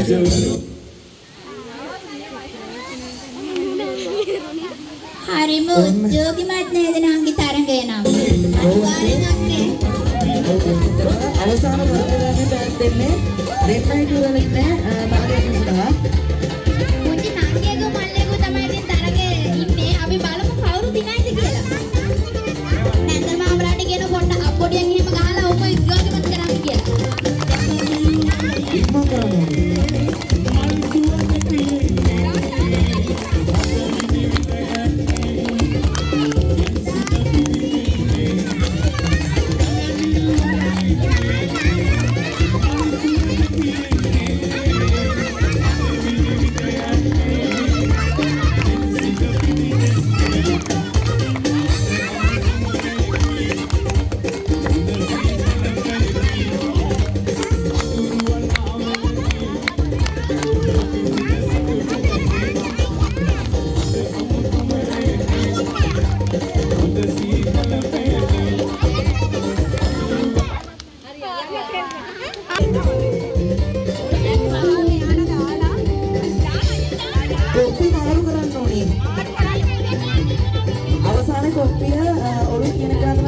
හරිම උද්‍යෝගිමත් නේද නංගි තරඟය නම්. අවසාන වර්ගයෙන් පැත් දෙන්නේ දෙන්නයි තුරලෙක් නෑ තරඟයට ඉස්සරහා. මුංජි නංගියගේ මල්ලියගේ තමයි ඉතින් තරඟේ ඉන්නේ. අපි බලමු කවුරු දිනයිද කියලා. නැන්ද මාමලාට කියන පොඩ්ඩ අප්පොඩියෙන් එහෙම ගහලා ඔක උද්‍යෝගිමත් කරන්න කියලා. ඉක්මන් කරමු. කොප්පි මාරු කරන්න ඕනේ. අවසානයේ කොප්පිය ඔලු කියන කාට